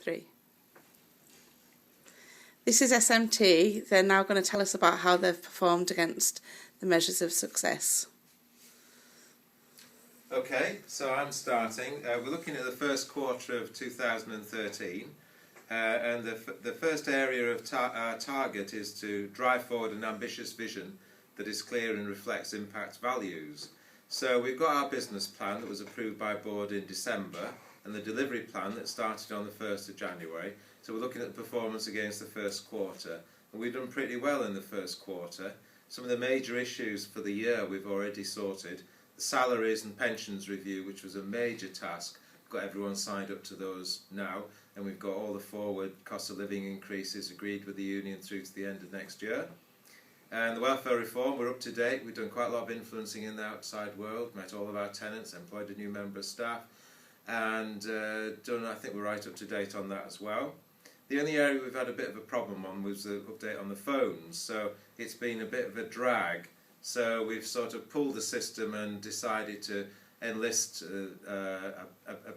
3. This is SMT. They're now going to tell us about how they've performed against the measures of success. Okay, so I'm starting. We're looking at the first quarter of 2013, and the first area of our target is to drive forward an ambitious vision that is clear and reflects impact values. So we've got our business plan that was approved by board in December, and the delivery plan that started on the 1st of January. So we're looking at the performance against the first quarter, and we've done pretty well in the first quarter. Some of the major issues for the year we've already sorted. The salaries and pensions review, which was a major task, got everyone signed up to those now, and we've got all the forward cost of living increases agreed with the union through to the end of next year. And the welfare reform, we're up to date. We've done quite a lot of influencing in the outside world, met all of our tenants, employed a new member of staff, and I think we're right up to date on that as well. The only area we've had a bit of a problem on was the update on the phones, so it's been a bit of a drag. So we've sort of pulled the system and decided to enlist a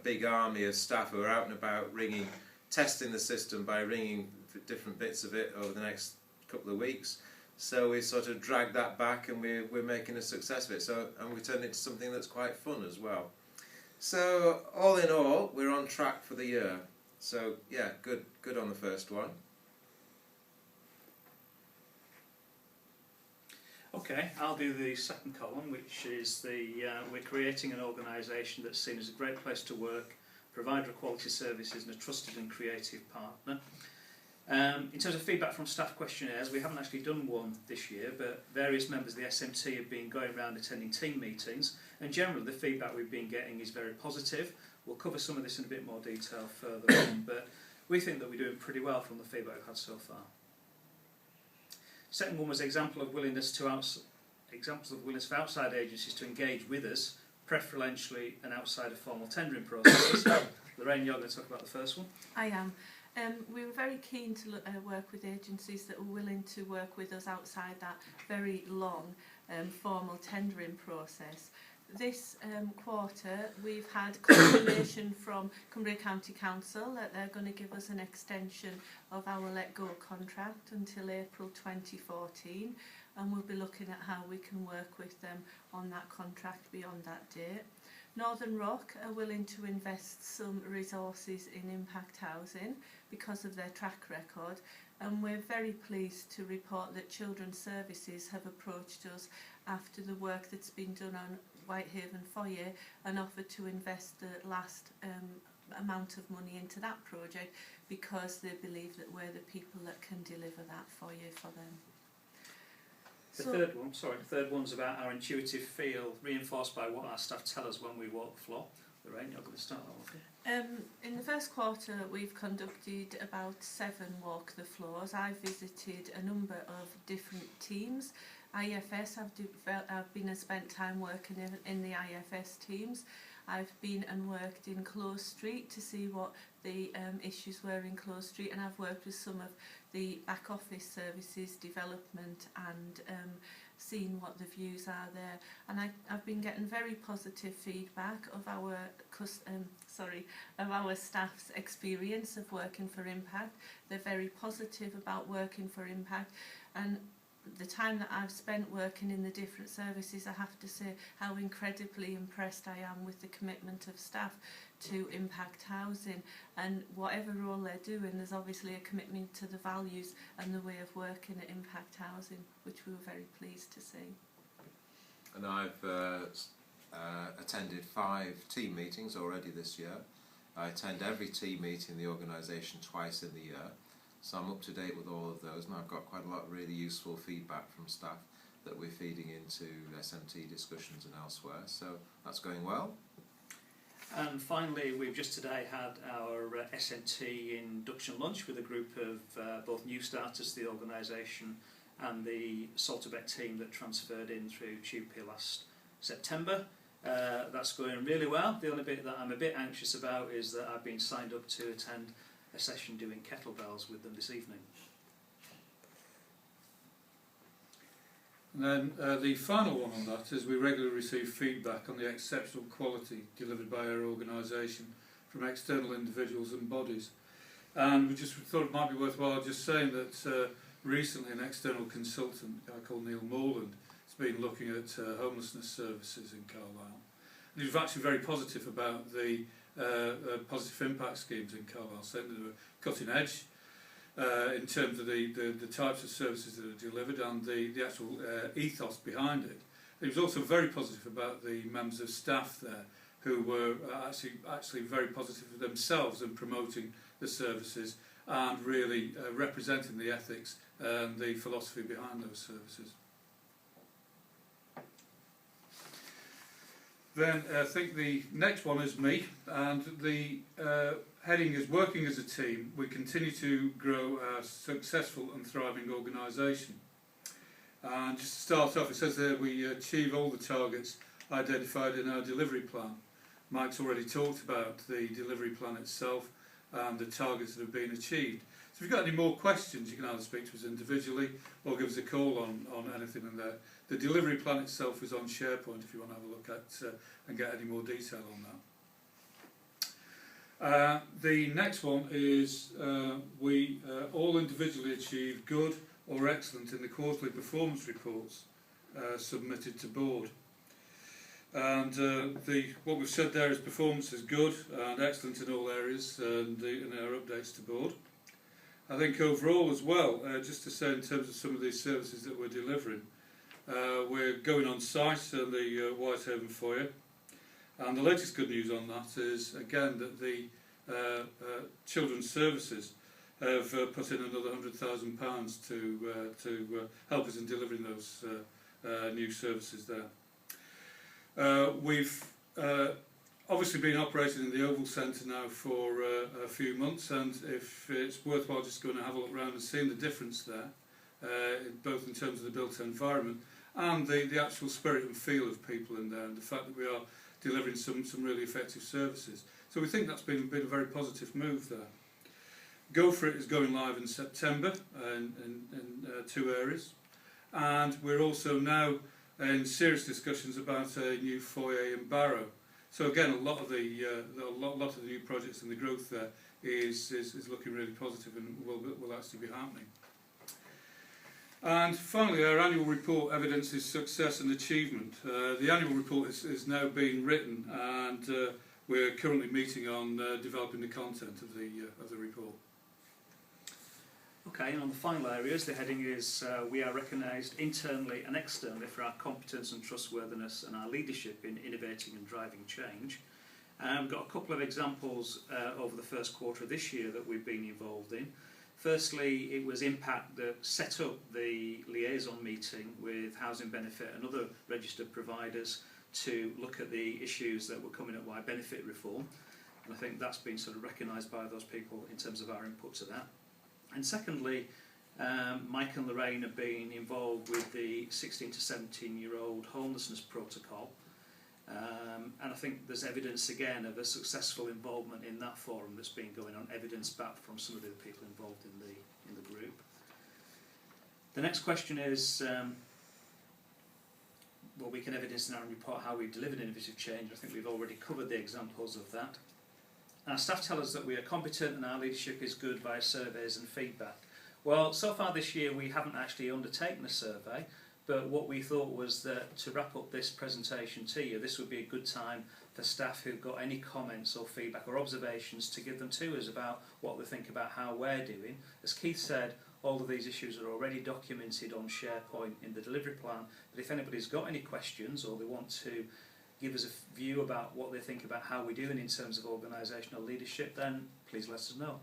big army of staff who are out and about ringing, testing the system by ringing different bits of it over the next couple of weeks. So we sort of dragged that back, and we're making a success of it. So, and we turned it into something that's quite fun as well. So all in all, we're on track for the year. So yeah, good on the first one. Okay, I'll do the second column, which is we're creating an organisation that's seen as a great place to work, provider of quality services and a trusted and creative partner. In terms of feedback from staff questionnaires, we haven't actually done one this year, but various members of the SMT have been going around attending team meetings, and generally the feedback we've been getting is very positive. We'll cover some of this in a bit more detail further on, but we think that we're doing pretty well from the feedback we've had so far. Second one was examples of willingness for outside agencies to engage with us, preferentially and outside of formal tendering processes. Lorraine, you're going to talk about the first one. I am. We were very keen to work with agencies that were willing to work with us outside that very long formal tendering process. This quarter we've had confirmation from Cumbria County Council that they're going to give us an extension of our Let Go contract until April 2014, and we'll be looking at how we can work with them on that contract beyond that date. Northern Rock are willing to invest some resources in impact housing because of their track record, and we're very pleased to report that Children's Services have approached us after the work that's been done on Whitehaven Foyer and offered to invest the last amount of money into that project because they believe that we're the people that can deliver that foyer for them. The third one's about our intuitive feel, reinforced by what our staff tell us when we walk the floor. Lorraine, you're going to start that one. In the first quarter we've conducted about 7 walk the floors. I've visited a number of different teams. IFS I've been and spent time working in the IFS teams. I've been and worked in Close Street to see what the issues were in Close Street, and I've worked with some of the back office services development and seen what the views are there. And I've been getting very positive feedback of our staff's experience of working for Impact. They're very positive about working for Impact, and the time that I've spent working in the different services, I have to say how incredibly impressed I am with the commitment of staff to impact housing, and whatever role they're doing, there's obviously a commitment to the values and the way of working at impact housing, which we were very pleased to see. And I've attended 5 team meetings already this year. I attend every team meeting in the organisation twice in the year. So I'm up to date with all of those, and I've got quite a lot of really useful feedback from staff that we're feeding into SMT discussions and elsewhere. So that's going well. And finally, we've just today had our SMT induction lunch with a group of both new starters to the organisation and the Salterbeck team that transferred in through TUPE last September. That's going really well. The only bit that I'm a bit anxious about is that I've been signed up to attend a session doing kettlebells with them this evening. And then the final one on that is we regularly receive feedback on the exceptional quality delivered by our organisation from external individuals and bodies. And we just thought it might be worthwhile just saying that recently an external consultant, a guy called Neil Morland, has been looking at homelessness services in Carlisle. And he was actually very positive about the positive impact schemes in Carlisle, saying they were cutting edge in terms of the types of services that are delivered and the actual ethos behind it. He was also very positive about the members of staff there, who were actually very positive themselves in promoting the services and really representing the ethics and the philosophy behind those services. Then I think the next one is me, and the heading is working as a team. We continue to grow a successful and thriving organisation. And just to start off, it says there we achieve all the targets identified in our delivery plan. Mike's already talked about the delivery plan itself and the targets that have been achieved. So if you've got any more questions, you can either speak to us individually or give us a call on anything in there. The delivery plan itself is on SharePoint if you want to have a look at and get any more detail on that. The next one is we all individually achieve good or excellent in the quarterly performance reports submitted to board. And what we've said there is performance is good and excellent in all areas and in our updates to board. I think overall as well, just to say in terms of some of these services that we're delivering, we're going on site at the Whitehaven foyer, and the latest good news on that is again that the Children's Services have put in another £100,000 to help us in delivering those new services there. We've obviously been operating in the Oval Centre now for a few months, and if it's worthwhile just going to have a look around and seeing the difference there, both in terms of the built environment and the actual spirit and feel of people in there, and the fact that we are delivering some really effective services. So we think that's been a very positive move there. Go For It is going live in September in 2 areas, and we're also now in serious discussions about a new foyer in Barrow. So again, a lot of the new projects and the growth there is looking really positive and will actually be happening. And finally, our annual report evidences success and achievement. The annual report is now being written, and we're currently meeting on developing the content of the report. Okay, and on the final areas, the heading is we are recognised internally and externally for our competence and trustworthiness and our leadership in innovating and driving change. We've got a couple of examples over the first quarter of this year that we've been involved in. Firstly, it was Impact that set up the liaison meeting with Housing Benefit and other registered providers to look at the issues that were coming up by benefit reform. And I think that's been sort of recognised by those people in terms of our input to that. And secondly, Mike and Lorraine have been involved with the 16 to 17-year-old homelessness protocol, and I think there's evidence again of a successful involvement in that forum that's been going on, evidence back from some of the people involved in the group. The next question is, well, we can evidence in our report how we've delivered innovative change. I think we've already covered the examples of that. Our staff tell us that we are competent and our leadership is good via surveys and feedback. Well, so far this year we haven't actually undertaken a survey, but what we thought was that to wrap up this presentation to you, this would be a good time for staff who've got any comments or feedback or observations to give them to us about what they think about how we're doing. As Keith said, all of these issues are already documented on SharePoint in the delivery plan, but if anybody's got any questions or they want to give us a view about what they think about how we're doing in terms of organisational leadership, then please let us know.